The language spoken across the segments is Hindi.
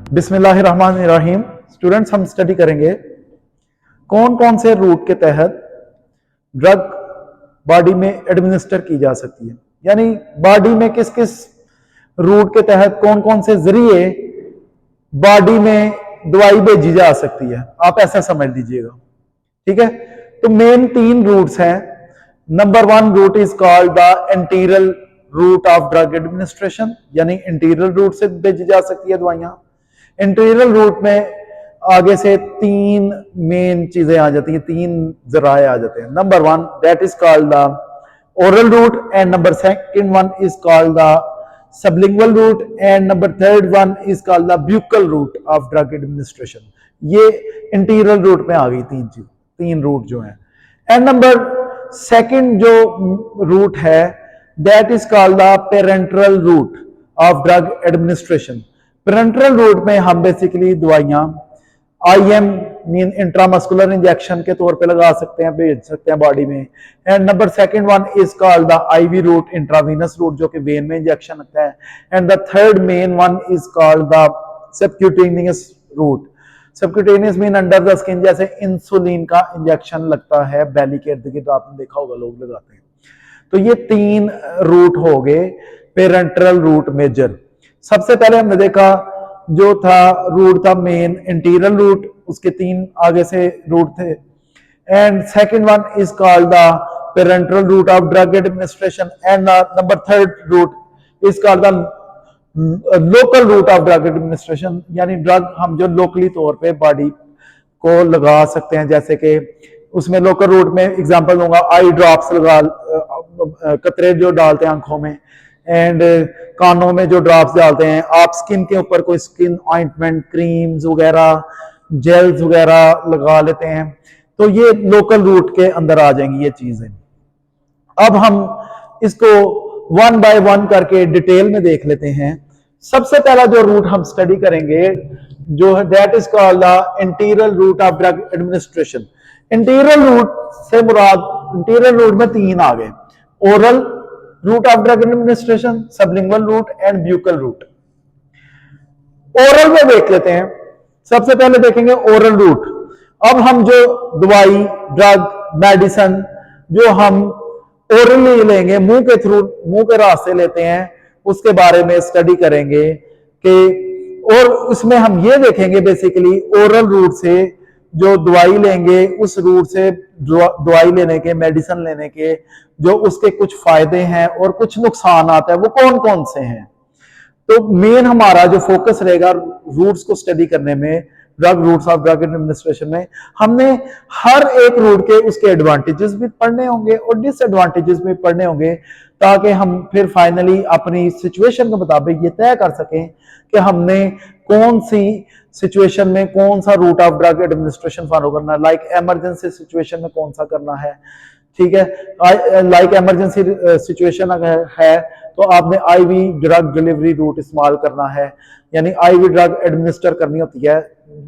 बिस्मिल्लाहिर्रहमानिर्रहीम। स्टूडेंट्स, हम स्टडी करेंगे कौन कौन से रूट के तहत ड्रग बॉडी में एडमिनिस्टर की जा सकती है, यानी बॉडी में किस किस रूट के तहत कौन कौन से जरिए बॉडी में दवाई भेजी जा सकती है। आप ऐसा समझ लीजिएगा, ठीक है। तो मेन 3 रूट्स हैं। Number 1 route is called the enteral route of drug administration, यानी इंटीरियल रूट से भेजी जा सकती है दवाइयां। इंटीरियल रूट में आगे से 3 मेन चीजें आ जाती हैं, 3 जराए आ जाते हैं। Number 1 that is called the oral route, and number 2 one is called the sublingual route, and number 3 one is called the buccal route of drug administration. ये इंटीरियल रूट में आ गई 3 रूट जो हैं। एंड नंबर 2 जो रूट है that is called the parenteral route of drug administration. Parenteral route में हम बेसिकली दवाइयां आईएम मीन इंट्रामस्कुलर इंजेक्शन के तौर पे लगा सकते हैं, भेज सकते हैं बॉडी में। And number 2 one is called the IV route, intravenous route, जो कि वेन में इंजेक्शन लगता है। And the 3rd main one is called the subcutaneous route. Subcutaneous mean under the skin, जैसे इंसुलिन का इंजेक्शन लगता है बेली के इर्द गिर्द, आपने देखा होगा लोग लगाते हैं। तो ये 3 रूट हो गए पेरेंटरल रूट मेजर। सबसे पहले हमने देखा जो था रूट था मेन इंटीरियर रूट, उसके 3 आगे से रूट थे। And 2nd one is called the parenteral route of drug administration, and number 3rd route is called the local route of drug administration, यानी ड्रग हम जो लोकली तौर पे बॉडी को लगा सकते हैं। जैसे कि उसमें लोकल रूट में एग्जांपल दूंगा, आई ड्रॉप्स लगा, कतरे जो डालते हैं आंखों में, एंड कानों में जो ड्रॉप्स डालते हैं। आप स्किन के ऊपर कोई स्किन ऑइंटमेंट, क्रीम्स वगैरह, जेल्स वगैरह लगा लेते हैं, तो ये लोकल रूट के अंदर आ जाएंगी ये चीजें। अब हम इसको 1 बाय 1 करके डिटेल में देख लेते हैं। सबसे पहला जो रूट हम स्टडी करेंगे जो है that is called the enteral route of drug administration. Enteral route से मुराद, इंटीरियर रूट में 3 आ गए, oral route of drug administration, sublingual route and buccal route. Oral में देख लेते हैं। सबसे पहले देखेंगे ओरल रूट। अब हम जो दवाई, ड्रग, मेडिसिन जो हम ओरली लेंगे, मुंह के थ्रू, मुंह के रास्ते लेते हैं, उसके बारे में स्टडी करेंगे कि, और उसमें हम ये देखेंगे बेसिकली ओरल रूट से जो दवाई लेंगे, उस रूट से दवाई लेने के, मेडिसिन लेने के जो उसके कुछ फायदे हैं और कुछ नुकसान आता है, वो कौन कौन से हैं। तो मेन हमारा जो फोकस रहेगा रूट्स को स्टडी करने में, drug routes of drug administration में, हमने हर एक रूट के उसके एडवांटेजेस भी पढ़ने होंगे और डिसएडवांटेजेस भी पढ़ने होंगे, ताकि हम फिर फाइनली अपनी सिचुएशन के मुताबिक ये तय कर सकें कि हमने कौन सी सिचुएशन में कौन सा route of drug administration follow करना है। लाइक इमरजेंसी सिचुएशन में कौन सा करना है, ठीक है। लाइक इमरजेंसी सिचुएशन अगर है तो आपने आईवी ड्रग डिलीवरी रूट इस्तेमाल करना है, यानी आईवी ड्रग एडमिनिस्टर करनी होती है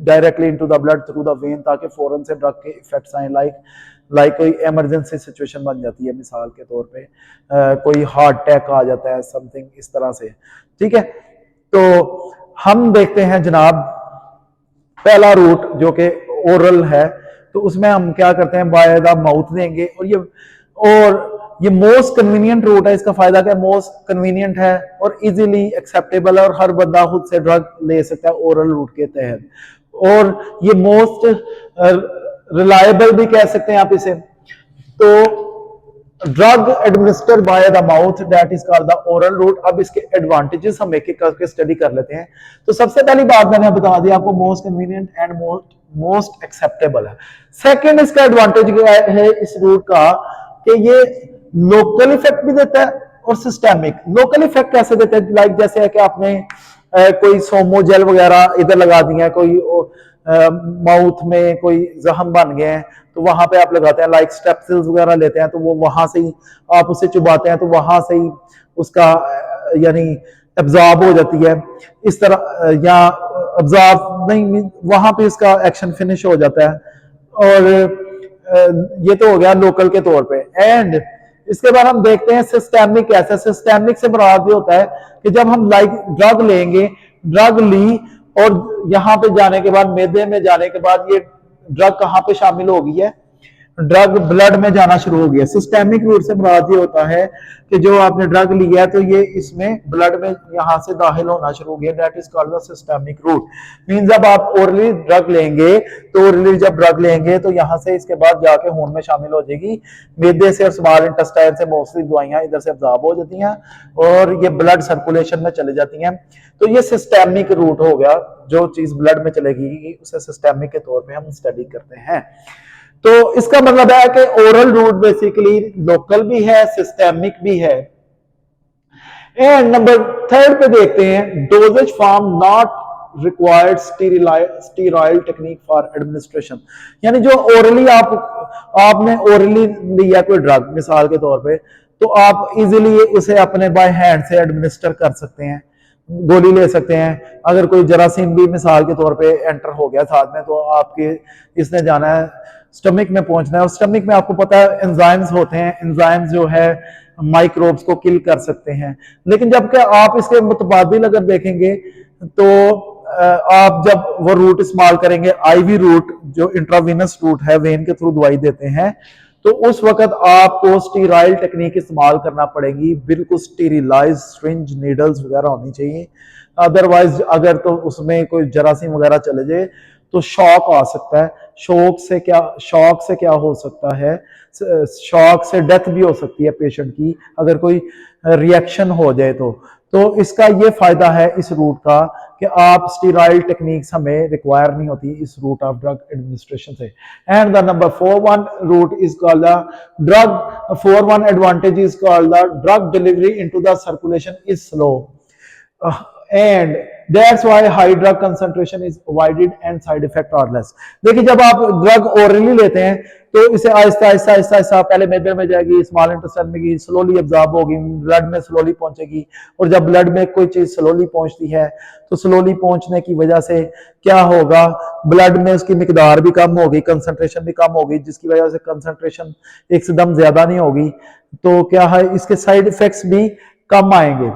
directly into the blood through the when, ताकि फौरन से ड्रग के इफेक्ट्स आए। लाइक कोई इमरजेंसी सिचुएशन बन जाती है, मिसाल के तौर पे कोई हार्ट अटैक आ जाता है, समथिंग इस तरह से, ठीक है। तो हम देखते हैं जनाब पहला रूट जो कि ओरल है, तो उसमें हम क्या करते हैं, बाय द माउथ देंगे, और ये मोस्ट कन्वीनियंट रूट है। इसका फायदा क्या, मोस्ट कन्वीनियंट है और इजीली एक्सेप्टेबल है, और हर बंदा खुद से ड्रग ले सकता है ओरल रूट के तहत, और ये मोस्ट रिलायबल भी कह सकते हैं आप इसे। तो drug administer by the mouth that is called the oral route. अब इसके एडवांटेजेस हम एक एक करके स्टडी कर लेते हैं। तो सबसे पहली बात मैंने बता दी आपको, most convenient and most acceptable है। सेकंड इसका एडवांटेज है इस रूट का कि ये लोकल इफेक्ट भी देता है और सिस्टेमिक। लोकल इफेक्ट कैसे देता है, लाइक जैसे है कि आपने कोई सोमो जेल वगैरह इधर लगा दी है, कोई माउथ में कोई जख्म बन गए हैं तो वहां पे आप लगाते हैं, लाइक स्टेप्सिल्स वगैरह लेते हैं तो वो वहां से ही आप उसे चुबाते हैं तो वहां से ही उसका यानी एब्जॉर्ब हो जाती है इस तरह, या एब्जॉर्ब नहीं, वहां पे इसका एक्शन फिनिश हो जाता है। और ये तो हो गया लोकल के तौर पे। एंड इसके बाद हम देखते हैं सिस्टेमिक कैसे। सिस्टेमिक से मुराद ये होता है कि जब हम लाइक ड्रग लेंगे, ड्रग ली और यहाँ पे जाने के बाद, मैदे में जाने के बाद ये ड्रग कहाँ पे शामिल हो गई है, ड्रग ब्लड में जाना शुरू हो गया। सिस्टेमिक रूट से मुराद ये होता है कि जो आपने ड्रग लिया है तो ये इसमें ब्लड में यहाँ से दाखिल होना शुरू हो गया, that is called the systemic route. Mean जब आप ओरली ड्रग लेंगे तो ओरली जब ड्रग लेंगे तो यहाँ से इसके बाद जाके खून में शामिल हो जाएगी, मैदे से और स्मॉल इंटेस्टाइन से मोस्टली दवाइयां इधर से अब्जॉर्ब हो जाती हैं और ये ब्लड सर्कुलेशन में चले जाती हैं। तो ये सिस्टेमिक रूट हो गया, जो चीज ब्लड में चलेगी उसे सिस्टेमिक के तौर पर हम स्टडी करते हैं। तो इसका मतलब है कि ओरल रूट बेसिकली लोकल भी है, सिस्टेमिक भी है। एंड नंबर 3 पे देखते हैं, dosages form not required sterile technique for administration. यानी जो ओरली आपने ओरली लिया कोई ड्रग मिसाल के तौर पे, तो आप इजीली उसे अपने बाय हैंड से एडमिनिस्टर कर सकते हैं, गोली ले सकते हैं। अगर कोई जरासीम भी मिसाल के तौर पे एंटर हो गया साथ में, तो आपके इसने जाना है स्टमक में पहुंचना है, और स्टमक में आपको पता है एंजाइम्स होते हैं, एंजाइम्स जो है माइक्रोब्स को किल कर सकते हैं। लेकिन जबकि आप इसके मुतबादिल अगर देखेंगे तो आप जब वो रूट इस्तेमाल करेंगे, आईवी रूट जो इंट्रावीनस रूट है, वेन के थ्रू दवाई देते हैं, तो उस वक्त आपको स्टीराइल टेक्निक इस्तेमाल करना पड़ेगी, बिल्कुल स्टीरिलाइज सिरिंज नीडल्स वगैरह होनी चाहिए। अदरवाइज अगर तो उसमें कोई जरासीम वगैरह चले जाए तो शॉक आ सकता है। शॉक से क्या हो सकता है, शॉक से डेथ भी हो सकती है पेशेंट की अगर कोई रिएक्शन हो जाए तो इसका ये फायदा है इस रूट का कि आप स्टीराइल टेक्निक्स हमें रिक्वायर नहीं होती इस रूट ऑफ ड्रग एडमिनिस्ट्रेशन से। And the number 4 route is called the drug 4 advantage is called the drug delivery into the circulation is slow and that's why high drug concentration is avoided and side effect are less। देखिए जब आप ड्रग ओरली लेते हैं तो इसे आहिस्ता आहिस्ता आहिस्ता आहिस्ता पहले मैदे में जाएगी, स्मॉल इंटेस्टाइन में गई, स्लोली अब्जॉर्ब होगी, ब्लड में स्लोली पहुंचेगी। और जब ब्लड में कोई चीज स्लोली पहुंचती है तो स्लोली पहुंचने की वजह से क्या होगा, ब्लड में उसकी मिकदार भी कम होगी, कंसंट्रेशन भी कम होगी, जिसकी वजह से कंसंट्रेशन एकदम ज्यादा नहीं होगी, तो क्या है इसके साइड इफेक्ट्स भी कम आएंगे।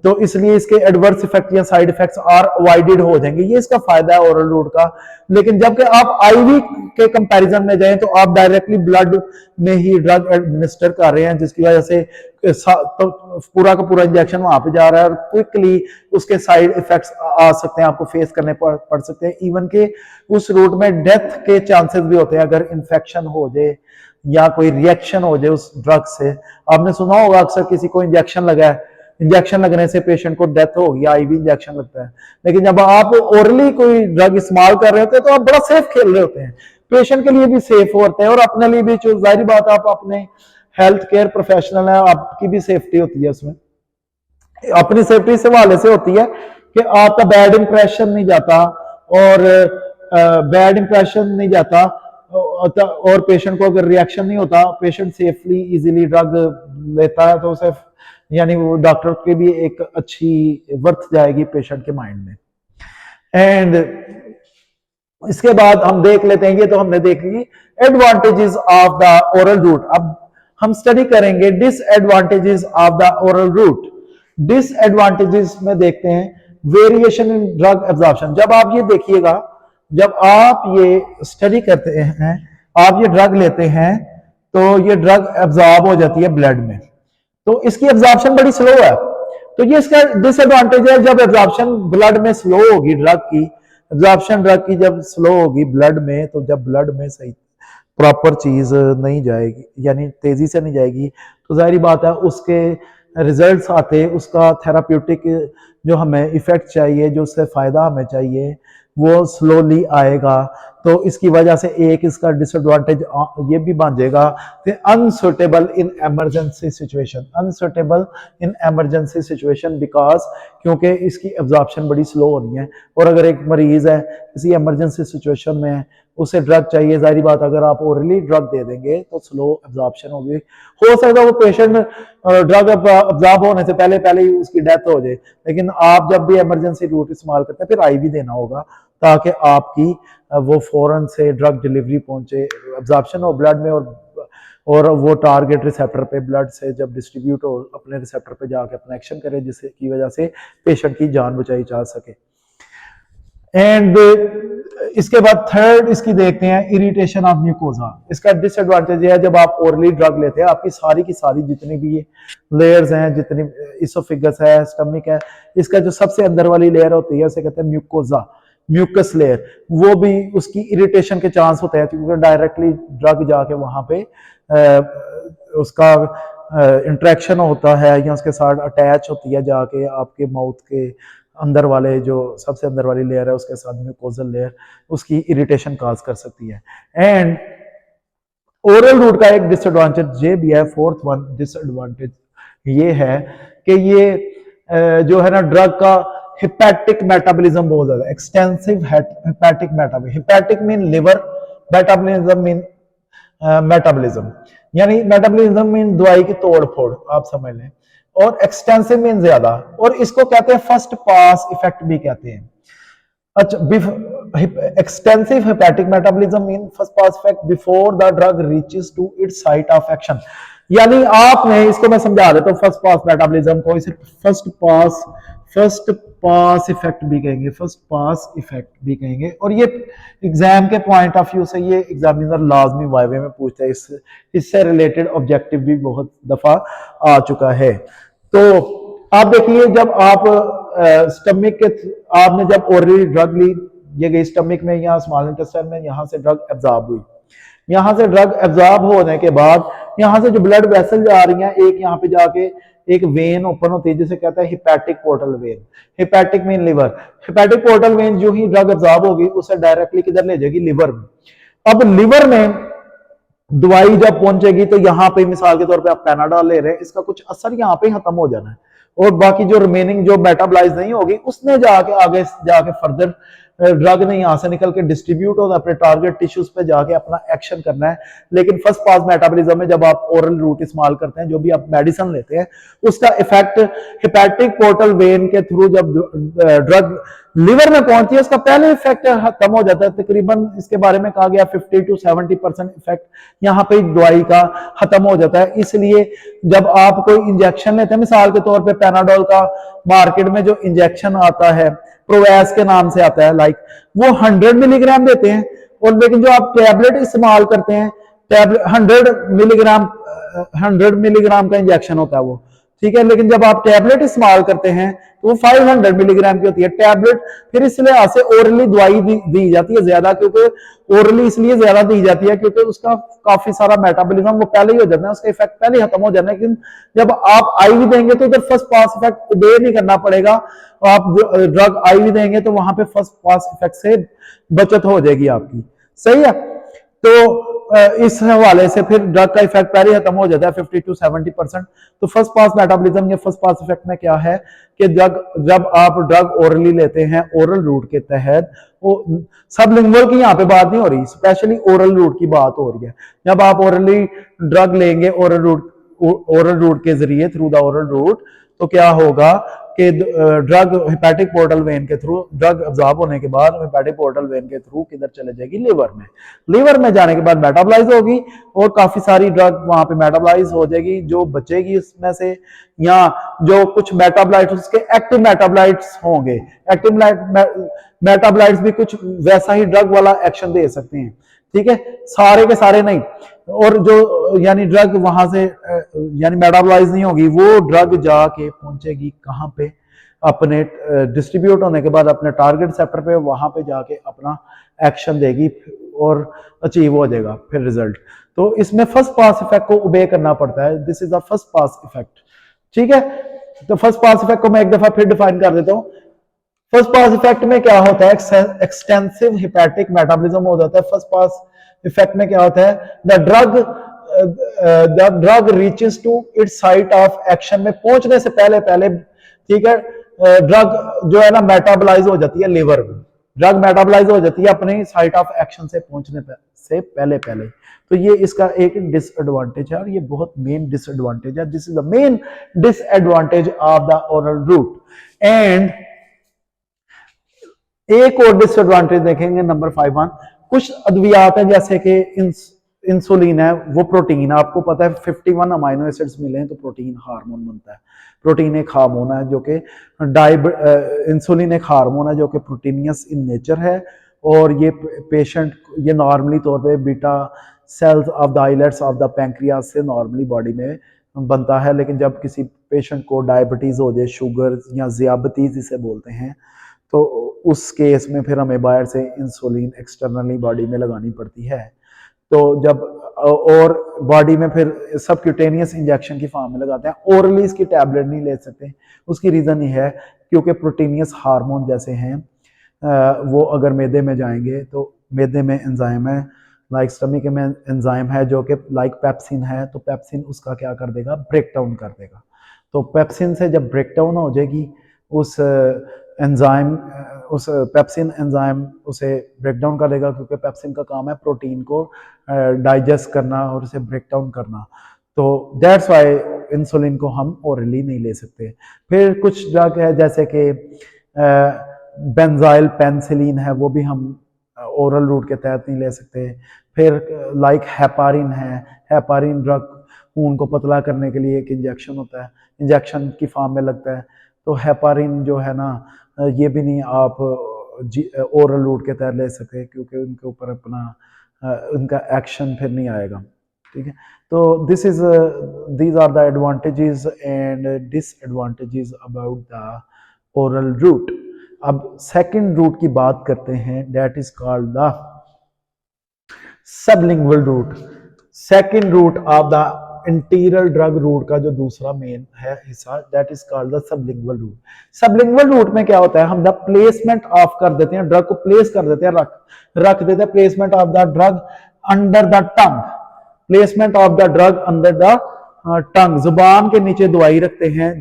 तो इसलिए इसके एडवर्स इफेक्ट या साइड इफेक्ट्स आर अवॉइडेड हो जाएंगे, ये इसका फायदा है ओरल रूट का। लेकिन जबकि आप आईवी के कंपैरिजन में जाएं तो आप डायरेक्टली ब्लड में ही ड्रग एडमिनिस्टर कर रहे हैं, जिसकी वजह से तो पूरा का पूरा इंजेक्शन वहां पे जा रहा है और क्विकली उसके साइड इफेक्ट्स आ सकते हैं, आपको फेस करने पड़ सकते हैं। इवन के उस रूट में डेथ के चांसेस भी होते हैं अगर इन्फेक्शन हो जाए या कोई रिएक्शन हो जाए उस ड्रग से। आपने सुना होगा अक्सर किसी को इंजेक्शन लगा है, इंजेक्शन लगने से पेशेंट को डेथ हो गई, आईवी इंजेक्शन लगता है। लेकिन जब आप ओरली कोई ड्रग इस्तेमाल कर रहे होते हैं तो आप बड़ा सेफ खेल रहे होते हैं, पेशेंट के लिए भी सेफ होते हैं और अपने लिए भी। जाहिर बात आप अपने हेल्थ केयर प्रोफेशनल है, आपकी भी सेफ्टी होती है उसमें। अपनी सेफ्टी से हवाले से होती है कि आपका बैड इंप्रेशन नहीं जाता और पेशेंट को अगर रिएक्शन नहीं होता, पेशेंट सेफली इजीली ड्रग लेता है, तो उसे यानी वो डॉक्टर की भी एक अच्छी वर्थ जाएगी पेशेंट के माइंड में। एंड इसके बाद हम देख लेते हैं, ये तो हमने देख ली advantages of the oral route. अब हम स्टडी करेंगे disadvantages of the oral route. Disadvantages में देखते हैं वेरिएशन इन ड्रग एब्जॉर्प्शन। जब आप ये देखिएगा, जब आप ये स्टडी करते हैं, आप ये ड्रग लेते हैं तो ये ड्रग एब्जॉर्ब हो जाती है ब्लड में, तो इसकी एब्जॉर्प्शन बड़ी स्लो है। तो ये इसका डिसएडवांटेज है, जब एब्जॉर्प्शन ब्लड में स्लो होगी, एब्जॉर्प्शन ड्रग की जब स्लो होगी ब्लड में, तो जब ब्लड में सही प्रॉपर चीज नहीं जाएगी, यानी तेजी से नहीं जाएगी, तो जाहिर बात है उसके रिजल्ट्स आते, उसका थेराप्यूटिक जो हमें इफेक्ट चाहिए, जो उससे फायदा हमें चाहिए, वो स्लोली आएगा। तो इसकी वजह से एक इसका डिसएडवांटेज ये भी बन जाएगा कि unsuitable in emergency situation because क्योंकि इसकी एब्जॉर्प्शन बड़ी स्लो होनी है। और अगर एक मरीज है किसी इमरजेंसी सिचुएशन में है, उसे ड्रग चाहिए, जाहिर बात अगर आप ओरली ड्रग दे देंगे तो स्लो एब्जॉर्प्शन होगी, हो सकता है वो पेशेंट ड्रग एब्जॉर्ब होने से पहले ही उसकी डेथ हो जाए। लेकिन आप जब भी इमरजेंसी रूट इस्तेमाल करते हैं फिर आईवी देना होगा ताकि आपकी वो फौरन से ड्रग डिलीवरी पहुंचे, एब्जॉर्प्शन हो ब्लड में और वो टारगेट रिसेप्टर पे ब्लड से जब डिस्ट्रीब्यूट हो अपने रिसेप्टर पे जाके अपना एक्शन करे, जिसकी वजह से पेशेंट की जान बचाई जा सके। एंड इसके बाद थर्ड इसकी देखते हैं, इरिटेशन ऑफ म्यूकोजा। इसका डिसएडवांटेज है जब आप ओरली ड्रग लेते हैं, आपकी सारी की सारी जितनी भी ये लेयर्स हैं, जितनी इसोफिगस है, स्टमक है, इसका जो सबसे अंदर वाली लेयर होती है उसे कहते हैं म्यूकोजा, म्यूकस लेयर, वो भी उसकी इरिटेशन के चांस होते हैं क्योंकि डायरेक्टली ड्रग जाके वहां पे उसका इंट्रैक्शन होता है या उसके साथ अटैच होती है जाके आपके माउथ के अंदर वाले, जो सबसे अंदर वाली लेयर है उसके साथ म्यूकोजल लेयर, उसकी इरिटेशन काज कर सकती है। एंड ओरल रूट का एक डिसएडवांटेज ये भी है, फोर्थ वन डिसएडवांटेज ये है कि ये जो है ना ड्रग का हिपैटिक मेटाबॉलिज्म बहुत ज्यादा, extensive hepatic metabolism, hepatic mean liver, metabolism mean metabolism, यानी मेटाबॉलिज्म मीन दवाई की तोड़ फोड़ आप समझ लें, और एक्सटेंसिव मीन ज्यादा, और इसको कहते हैं फर्स्ट पास इफेक्ट भी कहते हैं। अच्छा, extensive hepatic metabolism mean first pass effect before the drug reaches to its site of action, यानी आपने इसको मैं समझा देता हूं, फर्स्ट पास मेटाबॉलिज्म को इसे फर्स्ट पास इफेक्ट भी कहेंगे, फर्स्ट पास इफेक्ट भी कहेंगे। और ये एग्जाम के पॉइंट ऑफ व्यू से ये एग्जामिनर लाजमी वाइवे में पूछता है, इससे रिलेटेड ऑब्जेक्टिव भी बहुत दफा आ चुका है। तो आप देखिए, जब आप स्टमक के आपने जब ओरली ड्रग ली, ये गई स्टमक में या स्मॉल इंटेस्टाइन में, यहां से ड्रग एब्जॉर्ब हुई, यहां से ड्रग एब्जॉर्ब होने के बाद यहां से जो ब्लड वेसल जा रही है, एक यहां पे जाके एक वेन ओपन होती है जिसे कहता है hepatic portal vein, hepatic mean liver, hepatic portal vein जो ही ड्रग एब्जॉर्ब होगी उसे डायरेक्टली किधर ले जाएगी, लिवर में। अब लिवर में दवाई जब पहुंचेगी तो यहाँ पे मिसाल के तौर पे आप पैनाडॉल ले रहे हैं, इसका कुछ असर यहाँ पे खत्म हो जाना है, और बाकी जो रिमेनिंग जो मेटाबॉलाइज नहीं होगी उसने जाके आगे जाके फर्दर ड्रग ने यहां से निकल के डिस्ट्रीब्यूट होगा अपने टारगेट टिश्यूज पे जाके अपना एक्शन करना है। लेकिन फर्स्ट पास मेटाबॉलिज्म में जब आप ओरल रूट इस्तेमाल करते हैं, जो भी आप मेडिसिन लेते हैं, उसका इफेक्ट हिपैटिक पोर्टल वेन के थ्रू जब ड्रग लिवर में पहुंचती है उसका पहले इफेक्ट खत्म हो जाता है। तकरीबन इसके बारे में कहा गया 50 to 70% इफेक्ट यहाँ पे दवाई का खत्म हो जाता है। इसलिए जब आप कोई इंजेक्शन लेते हैं, मिसाल के तौर पे पैनाडोल का मार्केट में जो इंजेक्शन आता है प्रोवैस के नाम से आता है, लाइक वो 100 मिलीग्राम देते हैं, और लेकिन जो आप टैबलेट इस्तेमाल करते हैं, टैबलेट 100 मिलीग्राम का इंजेक्शन होता है वो, ठीक है, लेकिन जब आप टैबलेट इस्तेमाल करते हैं तो वो 500 मिलीग्राम की होती है टैबलेट। फिर इस लिहाज से ओरली दवाई दी जाती है ज्यादा, क्योंकि ओरली इसलिए ज्यादा दी जाती है क्योंकि उसका काफी सारा मेटाबॉलिज्म वो पहले ही हो जाता है, उसका इफेक्ट पहले ही खत्म हो जाना है। लेकिन जब आप आईवी देंगे तो उधर फर्स्ट पास इफेक्ट ओबे नहीं करना पड़ेगा, आप ड्रग आईवी देंगे तो वहां पे फर्स्ट पास इफेक्ट से बचत हो जाएगी आपकी, सही है। तो इस हवाले से फिर ड्रग का इफेक्ट पहले खत्म हो जाता है 50 to 70%। तो फर्स्ट पास मेटाबॉलिज्म या फर्स्ट पास इफेक्ट में क्या है कि जब आप ड्रग ओरली लेते हैं ओरल रूट के तहत, वो सबलिंगुअल की यहाँ पे बात नहीं हो रही, स्पेशली ओरल रूट की बात हो रही है। जब आप ओरली ड्रग लेंगे ओरल रूट के जरिए, थ्रू द ओरल रूट, तो क्या होगा कि ड्रग हिपैटिक पोर्टल वेन के थ्रू ड्रग अब्जॉर्ब होने के बाद हिपैटिक पोर्टल वेन के थ्रू किधर चले जाएगी, लिवर में जाने के बाद मेटाबॉलाइज होगी और काफी सारी ड्रग वहां पे मेटाबॉलाइज हो जाएगी। जो बचेगी उसमें से, या जो कुछ मेटाबॉलाइट्स उसके एक्टिव मेटाबॉलाइट्स होंगे, एक्टिव मेटाबॉलाइट्स भी कुछ वैसा ही ड्रग वाला एक्शन दे सकते हैं, ठीक है, सारे के सारे नहीं। और जो यानी ड्रग वहां से यानी मेटाबॉलाइज नहीं होगी, वो ड्रग जाके पहुंचेगी कहां पे, अपने डिस्ट्रीब्यूट होने के बाद अपने टारगेट रिसेप्टर पे, वहां पे जाके अपना एक्शन देगी और अचीव हो जाएगा फिर रिजल्ट। तो इसमें फर्स्ट पास इफेक्ट को ओबे करना पड़ता है, this is the first pass effect, ठीक है। तो फर्स्ट पास इफेक्ट को मैं एक दफा फिर डिफाइन कर देता हूं। फर्स्ट पास इफेक्ट में क्या होता है, एक्सटेंसिव हिपैटिक मेटाबॉलिज्म हो जाता है। फर्स्ट पास इफेक्ट में क्या होता है, the drug reaches to its site of action में पहुंचने से पहले, ठीक है, ड्रग जो है ना मेटाबॉलाइज हो जाती है लिवर में, ड्रग मेटाबॉलाइज हो जाती है अपने साइट ऑफ एक्शन से पहुंचने से पहले। तो ये इसका एक डिसएडवांटेज है, और ये बहुत मेन डिसएडवांटेज है। This is the main disadvantage of the oral route. And एक और डिसएडवांटेज देखेंगे, नंबर 5 कुछ अद्वियात हैं जैसे कि इंसुलिन है वो प्रोटीन, आपको पता है 51 अमाइनो एसिड्स मिले हैं तो प्रोटीन हार्मोन बनता है। प्रोटीन एक हार्मोन है जो कि इंसुलिन एक हार्मोन है जो कि प्रोटीनियस इन नेचर है, और ये पेशेंट ये नॉर्मली तौर पे beta cells of the islets of the pancreas से नॉर्मली बॉडी में बनता है। लेकिन जब किसी पेशेंट को डायबिटीज हो जाए, शुगर या ज़ियाबतीस जिसे बोलते हैं, तो उस केस में फिर हमें बाहर से इंसुलिन एक्सटर्नली बॉडी में लगानी पड़ती है। तो जब और बॉडी में फिर सबक्यूटेनियस इंजेक्शन की फॉर्म में लगाते हैं, ओरली इसकी टैबलेट नहीं ले सकते। उसकी रीज़न ये है क्योंकि प्रोटीनियस हार्मोन जैसे हैं वो अगर मैदे में जाएंगे तो मैदे में एंजाइम है, लाइक स्टमक में एंजाइम है जो कि लाइक पेप्सिन है, तो पेप्सिन उसका क्या कर देगा, ब्रेक डाउन कर देगा। तो पेप्सिन से जब ब्रेक डाउन हो जाएगी उस एंजाइम, उस पेप्सिन एंजाइम उसे ब्रेक डाउन कर देगा, क्योंकि पेप्सिन का काम है प्रोटीन को डाइजेस्ट करना और उसे ब्रेक डाउन करना। तो दैट्स वाई इंसुलिन को हम ओरली नहीं ले सकते। फिर कुछ ड्रग है जैसे कि बेंजाइल पेनिसिलिन है, वो भी हम ओरल रूट के तहत नहीं ले सकते। फिर लाइक हेपारिन है, हेपारिन ड्रग खून को पतला करने के लिए एक इंजेक्शन होता है, इंजेक्शन की फॉर्म में लगता है। तो हेपारिन जो है ना ये भी नहीं आप ओरल रूट के तहत ले सकते, क्योंकि उनके ऊपर अपना उनका एक्शन फिर नहीं आएगा। ठीक है, तो these are the advantages and disadvantages about the oral route। अब सेकंड रूट की बात करते हैं, that is called the sublingual route. Second route of the interior drug route का जो दूसरा मेन है हिस्सा, that is called the sublingual route. Sublingual route में क्या होता है, हम द प्लेसमेंट ऑफ कर देते हैं, ड्रग को प्लेस कर देते हैं, रख देते हैं, placement of the drug under the tongue, placement of the drug under the tongue, जुबान के नीचे दवाई रखते हैं।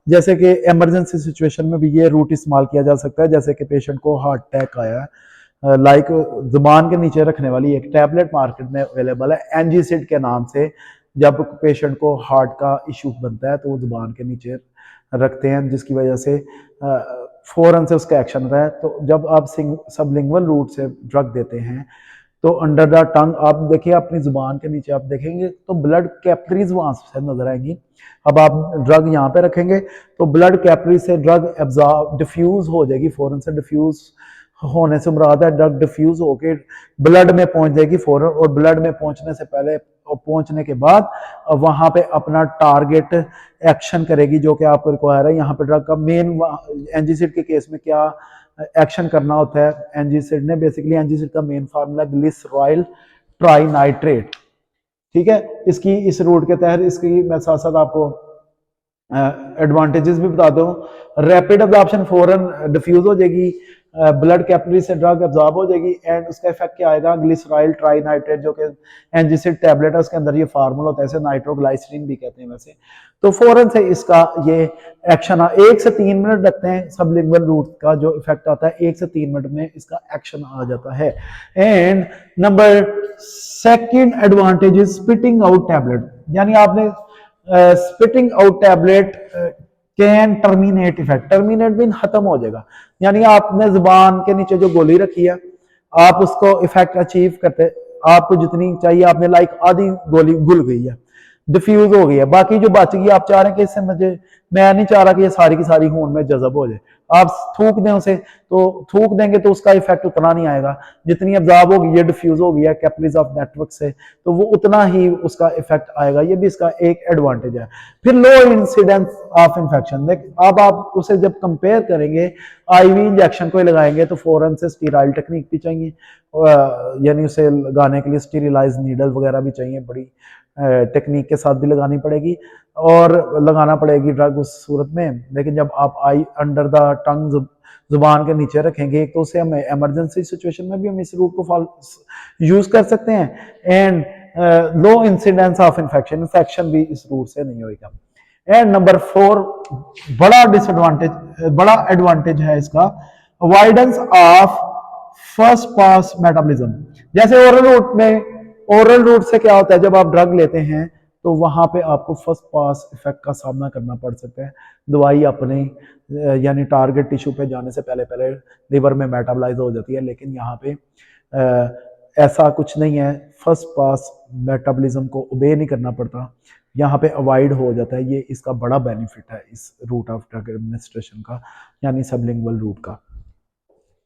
जैसे कि इमरजेंसी सिचुएशन में भी ये रूट इस्तेमाल किया जा सकता है। जैसे कि पेशेंट को हार्ट अटैक आया है, लाइक जुबान के नीचे रखने वाली एक टैबलेट मार्केट में अवेलेबल है एंजीसिड के नाम से। जब पेशेंट को हार्ट का इशू बनता है तो वो जुबान के नीचे रखते हैं, जिसकी वजह से फौरन से उसका एक्शन होता है। तो जब आप सबलिंगुअल रूट से ड्रग देते हैं तो अंडर द टंग आप देखिए, अपनी जुबान के नीचे आप देखेंगे तो ब्लड कैपिलरीज वहां से नजर आएंगी। अब आप ड्रग यहाँ पे रखेंगे तो ब्लड कैपिलरी से ड्रग एब्जॉर्ब डिफ्यूज हो जाएगी, फौरन से डिफ्यूज होने से मुराद है ड्रग डिफ्यूज होके ब्लड में पहुंच जाएगी फौरन, और ब्लड में पहुंचने से पहले और पहुंचने के बाद वहां पे अपना टारगेट एक्शन करेगी जो कि आपको रिक्वायर है। यहाँ पे ड्रग का मेन एंजीसिड के केस में क्या एक्शन करना होता है एंजीसिड ने, बेसिकली एंजीसिड का मेन फार्मूला ग्लिसरॉयल ट्राइनाइट्रेट। ठीक है, इसकी इस रूट के तहत इसकी मैं साथ साथ आपको एडवांटेजेस भी बता दूं। रैपिड एब्जॉर्प्शन, फौरन डिफ्यूज हो जाएगी, ब्लड कैपिलरी से ड्रग एब्जॉर्ब हो जाएगी, एंड उसका इफेक्ट क्या आएगा, ग्लिसरॉयल ट्राइनाइट्रेट जो कि एंजीसिड टैबलेट है उसके अंदर ये फार्मूला होता है, इसे नाइट्रोग्लाइसरीन भी कहते हैं वैसे। तो फौरन से इसका ये एक्शन 1 से 3 मिनट लगते हैं, सबलिंगुअल रूट का जो इफेक्ट आता है 1 से 3 मिनट में इसका एक्शन आ जाता है। And number second advantage is spitting out tablet, यानी आपने spitting out tablet can terminate effect, terminate mean खत्म हो जाएगा, यानी आपने जुबान के नीचे जो गोली रखी है आप उसको इफेक्ट अचीव करते, आपको जितनी चाहिए आपने लाइक आधी गोली घुल गई है, डिफ्यूज हो गई है, बाकी जो बच गई आप चाह रहे हैं कि इससे मुझे, मैं नहीं चाह रहा कि ये सारी की सारी खून में जज़ब हो जाए, आप थूक दें उसे, तो थूक देंगे तो उसका इफेक्ट उतना नहीं आएगा, जितनी अब्जॉर्ब होगी, ये डिफ्यूज हो गया कैपिलरीज ऑफ नेटवर्क से, तो वो उतना ही उसका इफेक्ट आएगा। ये भी इसका एक एडवांटेज है। फिर लो इंसिडेंस ऑफ इन्फेक्शन, अब आप उसे जब कंपेयर करेंगे आईवी इंजेक्शन को लगाएंगे तो फौरन से स्टीराइल टेक्निक भी चाहिए, यानी उसे लगाने के लिए स्टीरिलाइज नीडल वगैरह भी चाहिए, बड़ी टेक्निक के साथ भी लगानी पड़ेगी और लगाना पड़ेगी ड्रग उस सूरत में। लेकिन जब आप आई अंडर द टंग जुबान के नीचे रखेंगे तो उसे हमें इमरजेंसी सिचुएशन में भी हम इस रूट को यूज कर सकते हैं, and low incidence of infection, infection भी इस रूट से नहीं होगा। एंड नंबर 4 बड़ा एडवांटेज है इसका, avoidance of first pass metabolism. जैसे ओरल रूट से क्या होता है, जब आप ड्रग लेते हैं तो वहां पे आपको फर्स्ट पास इफेक्ट का सामना करना पड़ सकता है, दवाई अपने यानी टारगेट टिश्यू पे जाने से पहले पहले लिवर में मेटाबॉलाइज हो जाती है। लेकिन यहाँ पे ऐसा कुछ नहीं है, फर्स्ट पास मेटाबॉलिज्म को ओबे नहीं करना पड़ता, यहाँ पे अवॉइड हो जाता है। ये इसका बड़ा बेनिफिट है इस रूट ऑफ ड्रग एडमिनिस्ट्रेशन का, यानी सबलिंगुअल रूट का।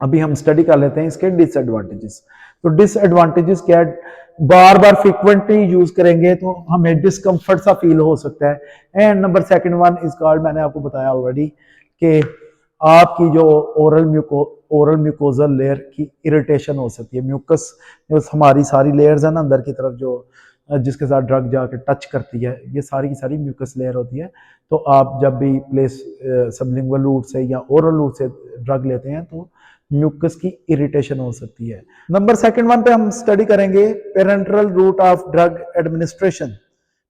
अभी हम स्टडी कर लेते हैं इसके डिसएडवांटेजेस। तो डिसएडवांटेजेस क्या है, बार बार फ्रीक्वेंटली यूज करेंगे तो हमें डिस्कम्फर्ट सा फील हो सकता है। And number second one is called, मैंने आपको बताया ऑलरेडी कि आपकी जो ओरल म्यूकोजल लेयर की इरिटेशन हो सकती है। म्यूकस जो हमारी सारी लेयर्स है ना अंदर की तरफ, जो जिसके साथ ड्रग जाके टच करती है, ये सारी की सारी म्यूकस लेयर होती है। तो आप जब भी प्लेस सबलिंगुअल रूट से या ओरल रूट से ड्रग लेते हैं तो म्यूकस की इरिटेशन हो सकती है। नंबर सेकंड वन पे हम स्टडी करेंगे parenteral route of drug administration.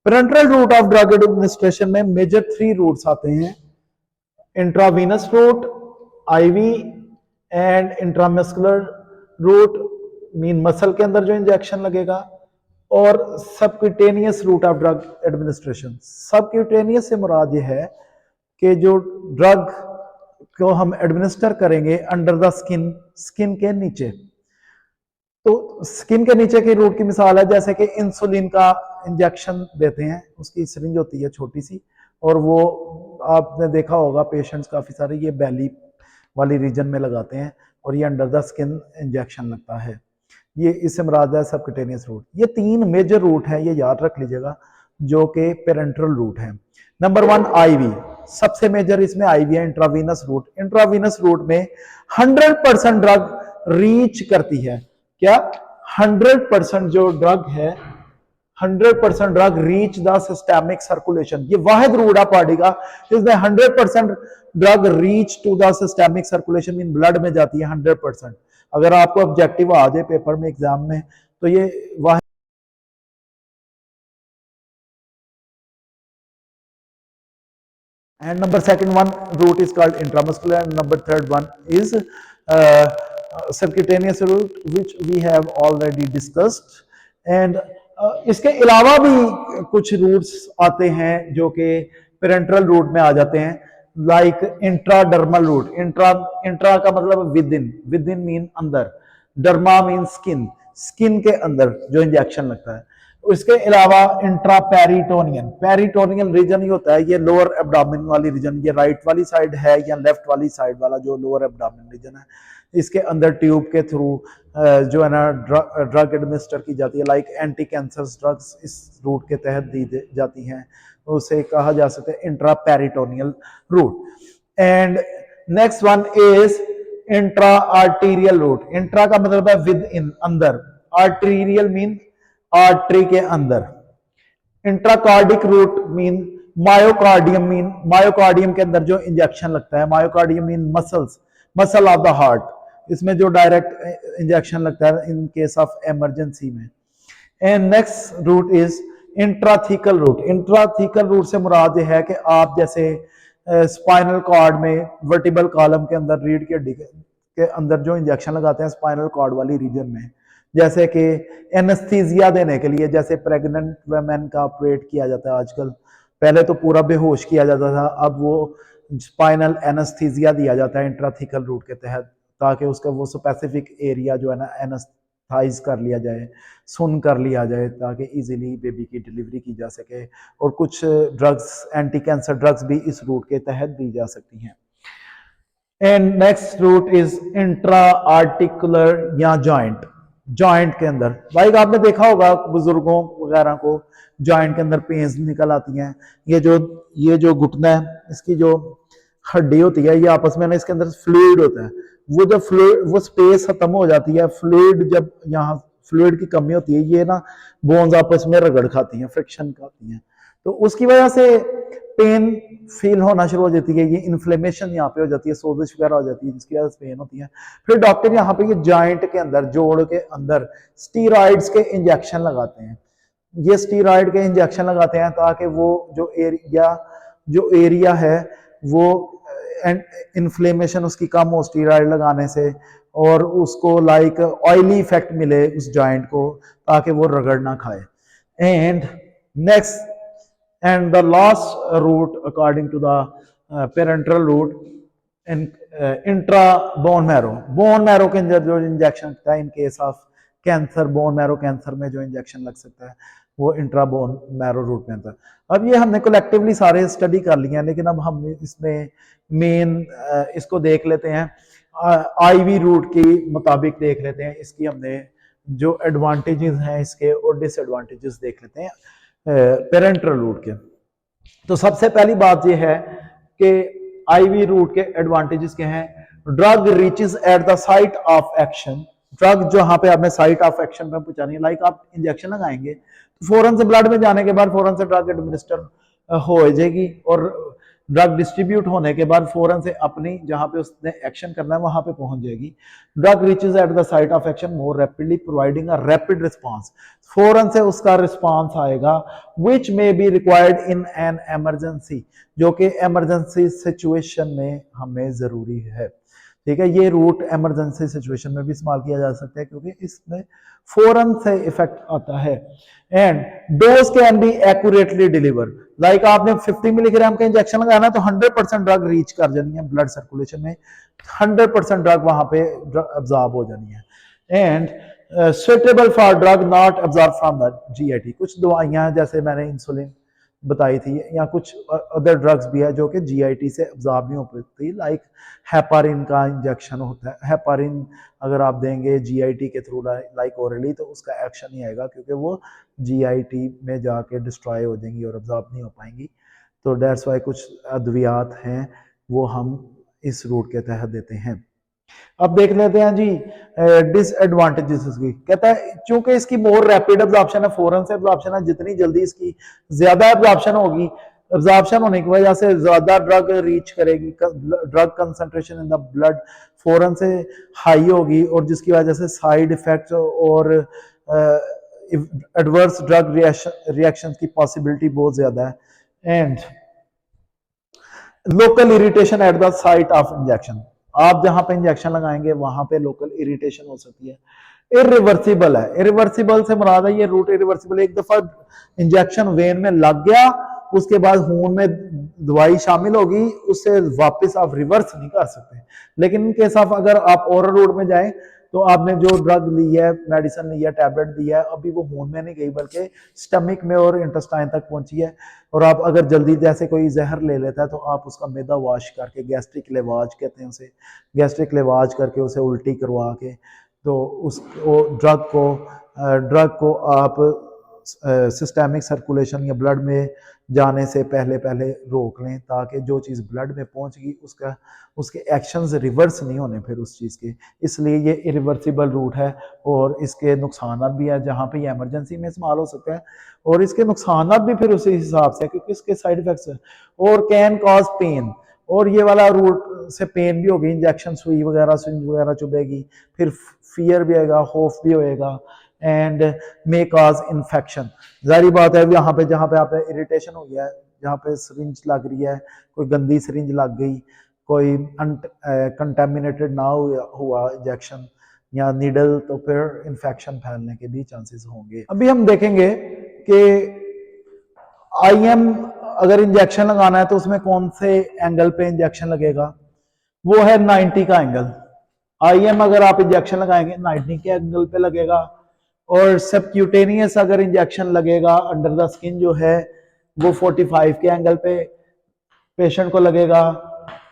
Parenteral route of drug administration में मेजर 3 रूट्स आते हैं, intravenous route, IV and intramuscular route mean muscle के अंदर जो इंजेक्शन लगेगा, और subcutaneous route of drug administration. Subcutaneous से मुराद ये है कि जो ड्रग को हम एडमिनिस्टर करेंगे अंडर द स्किन, स्किन के नीचे। तो स्किन के नीचे की रूट की मिसाल है जैसे कि इंसुलिन का इंजेक्शन देते हैं, उसकी सिरिंज होती है छोटी सी, और वो आपने देखा होगा पेशेंट्स काफ़ी सारे ये बैली वाली रीजन में लगाते हैं, और ये अंडर द स्किन इंजेक्शन लगता है। ये इससे मुराद है सबक्यूटेनियस रूट। ये 3 मेजर रूट है, ये याद रख लीजिएगा, जो कि पेरेंटरल रूट है। नंबर 1 आईवी, सबसे मेजर इसमें आईवी है, इंट्रावीनस रूट। इंट्रावीनस रूट में 100% ड्रग रीच करती है। क्या 100% जो ड्रग है, 100% drug reach the systemic circulation. ये वाहिद रूट है बॉडी का जिसमें 100% drug reach to the systemic circulation, mean blood में जाती है 100%। अगर आपको ऑब्जेक्टिव आ जाए पेपर में, एग्जाम में, तो ये वाहिद। And number second one route is called intramuscular, and number third one is subcutaneous route, which we have already discussed. And इसके अलावा भी कुछ रूट्स आते हैं जो कि पेरेंट्रल रूट में आ जाते हैं, लाइक इंट्राडर्मल रूट। इंट्रा का मतलब with in, with in mean अंदर, डर्मा मीन स्किन, स्किन के अंदर जो इंजेक्शन लगता है। इसके अलावा इंट्रा पेरिटोनियन, पेरिटोनियल रीजन ही होता है ये लोअर एब्डोमेन वाली रीजन, ये राइट वाली साइड है या लेफ्ट वाली साइड वाला जो लोअर एब्डोमेन रीजन है, इसके अंदर ट्यूब के थ्रू जो है ना ड्रग एडमिनिस्टर की जाती है, लाइक एंटी कैंसर ड्रग्स इस रूट के तहत दी जाती हैं, उसे कहा जा सकता है intra peritoneal route. And next one is intra arterial route. Intra का मतलब है विद इन, अंदर, आर्टीरियल मीन आर्टरी के अंदर। Intracardiac route mean myocardium, mean myocardium के अंदर जो इंजेक्शन लगता है। Myocardium mean muscles, muscle of the heart, इसमें जो डायरेक्ट इंजेक्शन लगता है इन केस ऑफ इमरजेंसी में। And next route is intrathecal route. Intrathecal route से मुराद ये है कि आप जैसे स्पाइनल कॉर्ड में वर्टिबल कॉलम के अंदर रीढ़ की हड्डी के अंदर जो इंजेक्शन लगाते हैं स्पाइनल कॉर्ड वाली रीजन में, जैसे कि एनेस्थीसिया देने के लिए, जैसे प्रेग्नेंट वुमेन का ऑपरेट किया जाता है आजकल, पहले तो पूरा बेहोश किया जाता था, अब वो स्पाइनल एनेस्थीसिया दिया जाता है इंट्राथीकल रूट के तहत, ताकि उसका वो स्पेसिफिक एरिया जो है ना एनेस्थाइज कर लिया जाए, सुन कर लिया जाए, ताकि इजीली बेबी की डिलीवरी की जा सके। और कुछ ड्रग्स, एंटी कैंसर ड्रग्स भी इस रूट के तहत दी जा सकती हैं। And next route is intra articular या जॉइंट। जॉइंट के अंदर, भाई आपने देखा होगा बुजुर्गों वगैरह को जॉइंट के अंदर पेन्स निकल आती हैं। ये जो घुटना है, इसकी जो हड्डी होती है, ये आपस में ना इसके अंदर फ्लूइड होता है, वो जब फ्लूइड, वो स्पेस खत्म हो जाती है, फ्लूइड जब यहाँ फ्लूइड की कमी होती है, ये ना बोन्स आपस में रगड़ खाती हैं, फ्रिक्शन खाती हैं, तो उसकी वजह से पेन फील होना शुरू हो जाती है। ये इन्फ्लेमेशन यहाँ पे हो जाती है, सोजिश वगैरह हो जाती है, जिसकी वजह से पेन होती है। फिर डॉक्टर यहाँ पे ये जॉइंट के अंदर, जोड़ के अंदर स्टीरॉइड्स के इंजेक्शन लगाते हैं। ये स्टीरॉइड के इंजेक्शन लगाते हैं ताकि वो जो एरिया है वो इन्फ्लेमेशन उसकी कम हो स्टीरॉइड लगाने से, और उसको लाइक ऑयली इफेक्ट मिले उस जॉइंट को, ताकि वो रगड़ ना खाए। And next and the last route according to the parenteral route in intra bone marrow, bone marrow के अंदर जो इंजेक्शन होता है in case of cancer, bone marrow cancer में जो इंजेक्शन लग सकता है वो इंट्रा बोन मैरो रूट में आता है। अब ये हमने कलेक्टिवली सारे स्टडी कर लिए हैं, लेकिन अब हम इसमें मेन इसको देख लेते हैं, आईवी रूट के मुताबिक देख लेते हैं, इसकी हमने जो एडवांटेजेस हैं इसके और डिसएडवांटेजेस देख लेते हैं पेरेंटल रूट के। तो सबसे पहली बात ये है कि आईवी रूट के एडवांटेजेस क्या हैं। Drug reaches at the site of action, drug जहां पे आपने साइट ऑफ एक्शन पे पहुंचानी है, लाइक आप इंजेक्शन लगाएंगे तो फौरन से ब्लड में जाने के बाद फौरन से ड्रग एडमिनिस्टर हो जाएगी, और ड्रग डिस्ट्रीब्यूट होने के बाद फौरन से अपनी जहां पे उसने एक्शन करना है वहां पे पहुंच जाएगी। Drug reaches at the site of action more rapidly providing a rapid response, फौरन से उसका रिस्पांस आएगा, which may be required in an emergency, जो कि एमरजेंसी सिचुएशन में हमें जरूरी है। ठीक है, ये रूट एमरजेंसी सिचुएशन में भी इस्तेमाल किया जा सकता है क्योंकि इसमें फौरन से इफेक्ट आता है। And dose can be accurately deliver, like आपने 50 मिलीग्राम का इंजेक्शन लगाना है तो 100% ड्रग रीच कर जानी है ब्लड सर्कुलेशन में, 100% ड्रग वहां पे अब्जॉर्ब हो जानी है। And suitable for drug not absorb from the GIT, कुछ दवाइयां जैसे मैंने इंसुलिन बताई थी या कुछ अदर ड्रग्स भी है जो कि जीआईटी से अब्जॉर्ब नहीं हो पाती, लाइक हेपारिन का इंजेक्शन होता है, हेपारिन अगर आप देंगे जीआईटी के थ्रू लाइक ओरली तो उसका एक्शन नहीं आएगा क्योंकि वो जीआईटी में जाके डिस्ट्रॉय हो जाएंगी और अब्जॉर्ब नहीं हो पाएंगी। तो दैट्स वाई कुछ अद्वियात हैं वो हम इस रूट के तहत देते हैं। अब देख लेते हैं जी डिसएडवांटेजेस इसकी। कहता है चूंकि इसकी मोर रैपिड एब्जॉर्प्शन है, फौरन से एब्जॉर्प्शन है, जितनी जल्दी इसकी ज्यादा एब्जॉर्प्शन होगी, एब्जॉर्प्शन होने की वजह से ज्यादा ड्रग रीच करेगी, drug concentration in the blood फौरन से हाई होगी और जिसकी वजह से साइड इफेक्ट्स और एडवर्स ड्रग रिएक्शन की पॉसिबिलिटी बहुत ज्यादा है। And local irritation eight the site of injection, आप जहां पे इंजेक्शन लगाएंगे वहां पे लोकल इरिटेशन हो सकती है। इरिवर्सिबल है, इरिवर्सिबल से मुराद है ये रूट इरिवर्सिबल, एक दफा इंजेक्शन वेन में लग गया उसके बाद खून में दवाई शामिल होगी, उससे वापस आप रिवर्स नहीं कर सकते। लेकिन इन केस ऑफ अगर आप ओरल रूट में जाएं तो आपने जो ड्रग ली है, मेडिसिन ली है, टैबलेट दी है, अभी वो खून में नहीं गई बल्कि स्टमक में और इंटेस्टाइन तक पहुंची है, और आप अगर जल्दी जैसे कोई जहर ले लेता है तो आप उसका मैदा वॉश करके, गैस्ट्रिक लेवाज कहते हैं उसे, गैस्ट्रिक लेवाज करके उसे उल्टी करवा के तो उस ड्रग को आप सिस्टेमिक सर्कुलेशन या ब्लड में जाने से पहले पहले रोक लें ताकि जो चीज़ ब्लड में पहुंचेगी उसके एक्शंस रिवर्स नहीं होने फिर उस चीज़ के। इसलिए ये इरिवर्सिबल रूट है और इसके नुकसान भी है, जहाँ पे ये इमरजेंसी में इस्तेमाल हो सकता है, और इसके नुकसान भी फिर उसी हिसाब से क्योंकि इसके साइड इफेक्ट्स है और कैन कॉज पेन, और ये वाला रूट से पेन भी होगी, इंजेक्शन सुई वगैरह चुभेगी, फिर फियर भी आएगा, खौफ भी होएगा, एंड मे कॉज इन्फेक्शन। जारी बात है यहाँ पे जहाँ पे आप इरिटेशन हो गया है, जहाँ पे सिरिंज लग रही है, कोई गंदी सिरिंज लग गई, कोई कंटेमिनेटेड ना हुआ इंजेक्शन या नीडल, तो फिर इन्फेक्शन फैलने के भी चांसेस होंगे। अभी हम देखेंगे कि आईएम अगर इंजेक्शन लगाना है तो उसमें कौन से एंगल पे इंजेक्शन लगेगा, वो है 90 का एंगल। आईएम अगर आप इंजेक्शन लगाएंगे 90 के एंगल पे लगेगा, और सबक्यूटेनियस अगर इंजेक्शन लगेगा अंडर द स्किन जो है वो 45 के एंगल पे पेशेंट को लगेगा,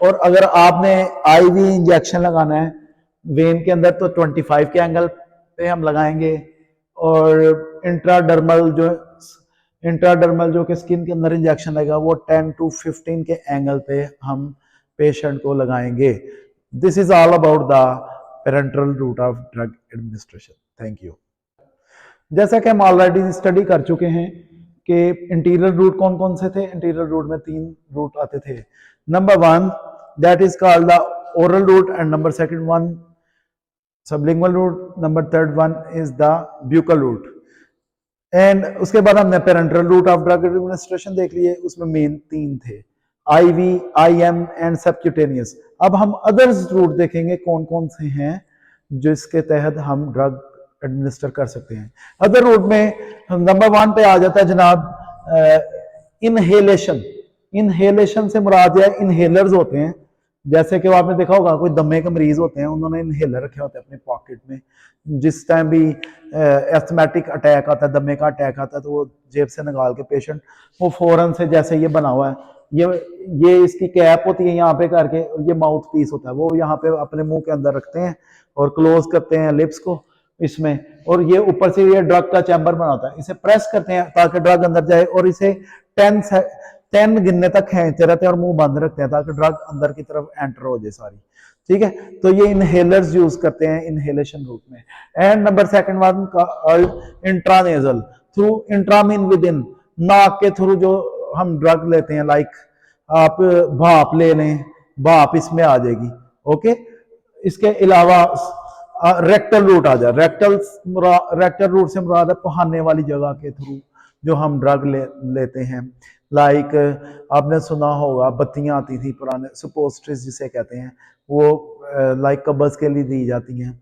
और अगर आपने आईवी इंजेक्शन लगाना है वेन के अंदर तो 25 के एंगल पे हम लगाएंगे, और इंट्राडर्मल जो कि स्किन के अंदर इंजेक्शन लगेगा वो 10 to 15 के एंगल पे हम पेशेंट को लगाएंगे। This is all about the parental route of drug administration. Thank you. जैसा कि हम ऑलरेडी स्टडी कर चुके हैं कि इंटीरियर रूट कौन कौन से थे। इंटीरियर रूट में 3 रूट आते थे। Number 1 that is called the oral route, and number 2 sublingual route, number 3 is the buccal route. And उसके बाद हमने parenteral route of drug administration देख लिए, उसमें मेन 3 थे, आईवी, आईएम एंड सबक्यूटेनियस। अब हम अदर्स रूट देखेंगे कौन कौन से हैं जिसके तहत हम ड्रग एडमिनिस्टर कर सकते हैं। अदर रूट में नंबर 1 पे आ जाता है जनाब इनहेलेशन। इनहेलेशन से मुराद है इनहेलर्स होते हैं जैसे कि वो आपने देखा होगा कोई दमे के मरीज होते हैं, उन्होंने इनहेलर रखे होते हैं अपने पॉकेट में, जिस टाइम भी एस्थमेटिक अटैक आता है, दमे का अटैक आता है, तो वो जेब से निकाल के पेशेंट वो फौरन से, जैसे ये बना हुआ है, ये इसकी कैप होती है यहाँ पे करके, ये माउथ पीस होता है, वो यहाँ पे अपने मुंह के अंदर रखते हैं और क्लोज करते हैं लिप्स को इसमें, और ये ऊपर से ये ड्रग का चैम्बर बना होता है, इसे प्रेस करते हैं ताकि ड्रग अंदर जाए, और इसे 10 गिनने तक खींचते रहते हैं और मुंह बंद रखते हैं ताकि ड्रग अंदर की तरफ एंटर हो जाए सारी। ठीक है, तो ये इनहेलर्स यूज करते हैं इनहेलेशन रूट में। एंड नंबर सेकंड वन का इंट्रानेजल, थ्रू इंट्रामिन विद इन, नाक के थ्रू जो हम ड्रग लेते हैं, लाइक आप भाप ले लें, भाप इसमें आ जाएगी। ओके, इसके अलावा रेक्टल रूट आ जाए, रेक्टल रूट से मुराद है पहाने वाली जगह के थ्रू जो हम ड्रग लेते हैं, लाइक आपने सुना होगा बत्तियां आती थी पुराने, सुपोस्ट्रीज जिसे कहते हैं, वो लाइक कब्ज के लिए दी जाती हैं।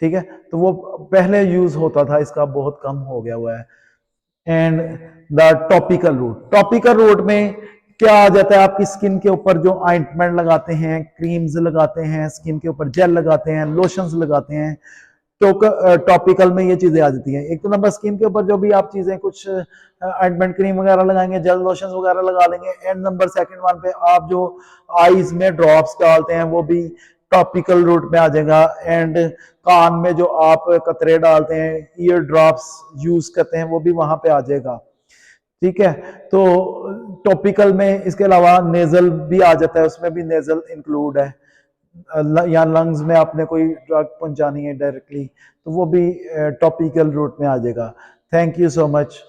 ठीक है, तो वो पहले यूज होता था, इसका बहुत कम हो गया हुआ है। And the topical route, topical route में क्या आ जाता है, आपकी स्किन के ऊपर जो ऑइंटमेंट लगाते हैं, क्रीम्स लगाते हैं, स्किन के ऊपर जेल लगाते हैं, लोशंस लगाते हैं, तो टॉपिकल में ये चीजें आ जाती हैं। एक तो नंबर स्किन के ऊपर जो भी आप चीजें कुछ ऑइंटमेंट क्रीम वगैरह लगाएंगे, जेल लोशंस वगैरह लगा लेंगे। एंड नंबर सेकंड वन पे आप जो आईज में ड्रॉप्स डालते हैं वो भी टॉपिकल रूट में आ जाएगा। एंड कान में जो आप कतरे डालते हैं, ईयर ड्रॉप्स यूज करते हैं, वो भी वहां पे आ जाएगा। ठीक है, तो टॉपिकल में इसके अलावा नेजल भी आ जाता है, उसमें भी नेजल इंक्लूड है, या लंग्स में आपने कोई ड्रग पहुंचानी है डायरेक्टली, तो वो भी टॉपिकल रूट में आ जाएगा। Thank you so much.